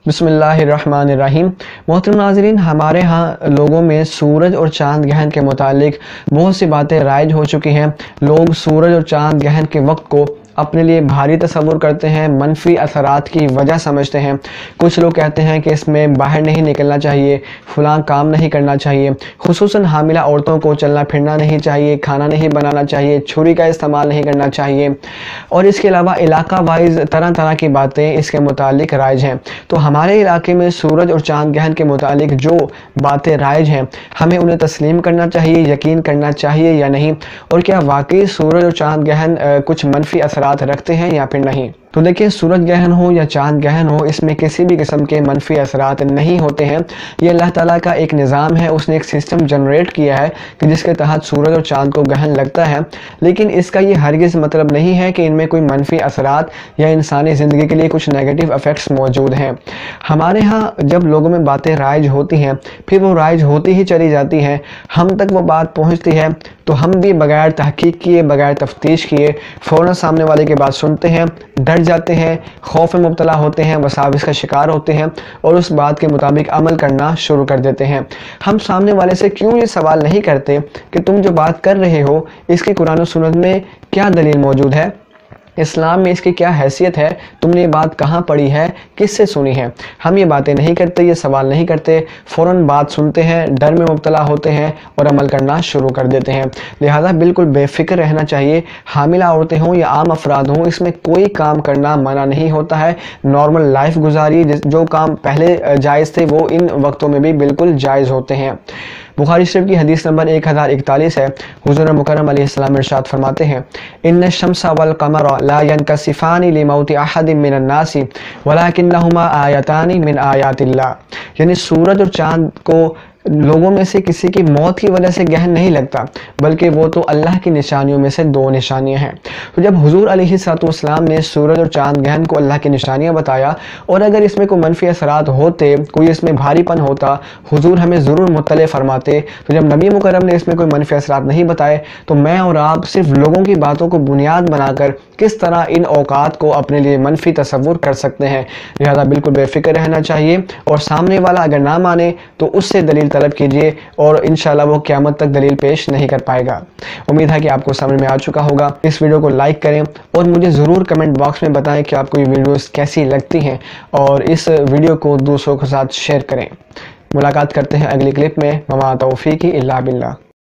بسم اللہ الرحمن الرحیم۔ محترم ناظرین، ہمارے ہاں لوگوں میں سورج اور چاند گرہن کے متعلق بہت سی باتیں رائج ہو چکی ہیں۔ لوگ سورج اور چاند گرہن کے وقت کو اپنے لیے بھاری تصور کرتے ہیں، منفی اثرات کی وجہ سمجھتے ہیں۔ کچھ لوگ کہتے ہیں کہ اس میں باہر نہیں نکلنا چاہیے، فلاں کام نہیں کرنا چاہیے، خصوصاً حاملہ عورتوں کو چلنا پھرنا نہیں چاہیے، کھانا نہیں بنانا چاہیے، چھری کا استعمال نہیں کرنا چاہیے، اور اس کے علاوہ علاقہ وائز طرح طرح کی باتیں اس کے متعلق رائج ہیں۔ تو ہمارے علاقے میں سورج اور چاند گرہن کے متعلق جو باتیں رائج ہیں، ہمیں انہیں تسلیم کرنا چاہیے، یقین کرنا چاہیے یا نہیں، اور کیا واقعی سورج اور چاند گرہن کچھ منفی اثرات رکھتے ہیں یا پھر نہیں۔ تو دیکھیں، سورج گرہن ہو یا چاند گرہن ہو، اس میں کسی بھی قسم کے منفی اثرات نہیں ہوتے ہیں۔ یہ اللہ تعالیٰ کا ایک نظام ہے، اس نے ایک سسٹم جنریٹ کیا ہے کہ جس کے تحت سورج اور چاند کو گرہن لگتا ہے، لیکن اس کا یہ ہرگز مطلب نہیں ہے کہ ان میں کوئی منفی اثرات یا انسانی زندگی کے لیے کچھ نیگیٹو ایفیکٹس موجود ہیں۔ ہمارے ہاں جب لوگوں میں باتیں رائج ہوتی ہیں، پھر وہ رائج ہوتی ہی چلی جاتی ہیں، ہم تک وہ بات پہنچتی ہے تو ہم بھی بغیر تحقیق کیے، بغیر تفتیش کیے فوراً سامنے والے کی بات سنتے ہیں، ڈر جاتے ہیں، خوف میں مبتلا ہوتے ہیں، وساوس کا شکار ہوتے ہیں اور اس بات کے مطابق عمل کرنا شروع کر دیتے ہیں۔ ہم سامنے والے سے کیوں یہ سوال نہیں کرتے کہ تم جو بات کر رہے ہو اس کی قرآن و سنت میں کیا دلیل موجود ہے، اسلام میں اس کی کیا حیثیت ہے، تم نے یہ بات کہاں پڑھی ہے، کس سے سنی ہے؟ ہم یہ باتیں نہیں کرتے، یہ سوال نہیں کرتے، فوراً بات سنتے ہیں، ڈر میں مبتلا ہوتے ہیں اور عمل کرنا شروع کر دیتے ہیں۔ لہذا بالکل بے فکر رہنا چاہیے۔ حاملہ عورتیں ہوں یا عام افراد ہوں، اس میں کوئی کام کرنا منع نہیں ہوتا ہے۔ نارمل لائف گزاریے، جو کام پہلے جائز تھے وہ ان وقتوں میں بھی بالکل جائز ہوتے ہیں۔ بخاری شریف کی حدیث نمبر 1041 ہے۔ حضور مکرم علیہ السلام ارشاد فرماتے ہیں، ان الشمس والقمر لا ينكسفان لموت احد من الناس ولكنهما آیتان من آیات اللہ، یعنی سورج اور چاند کو لوگوں میں سے کسی کی موت کی وجہ سے گرہن نہیں لگتا، بلکہ وہ تو اللہ کی نشانیوں میں سے دو نشانیاں ہیں۔ تو جب حضور علیہ السلام نے سورج اور چاند گرہن کو اللہ کی نشانیاں بتایا، اور اگر اس میں کوئی منفی اثرات ہوتے، کوئی اس میں بھاری پن ہوتا، حضور ہمیں ضرور مطلع فرماتے۔ تو جب نبی مکرم نے اس میں کوئی منفی اثرات نہیں بتائے، تو میں اور آپ صرف لوگوں کی باتوں کو بنیاد بنا کر کس طرح ان اوقات کو اپنے لیے منفی تصور کر سکتے ہیں۔ لہذا بالکل بے فکر رہنا چاہیے، اور سامنے والا اگر نہ مانے تو اس سے دلیل طلب کیجئے، اور انشاءاللہ وہ قیامت تک دلیل پیش نہیں کر پائے گا۔ امید ہے کہ آپ کو سمجھ میں آ چکا ہوگا۔ اس ویڈیو کو لائک کریں اور مجھے ضرور کمنٹ باکس میں بتائیں کہ آپ کو یہ ویڈیوز کیسی لگتی ہیں، اور اس ویڈیو کو دوسروں کے ساتھ شیئر کریں۔ ملاقات کرتے ہیں اگلی کلپ میں۔ وما توفیقی الا باللہ۔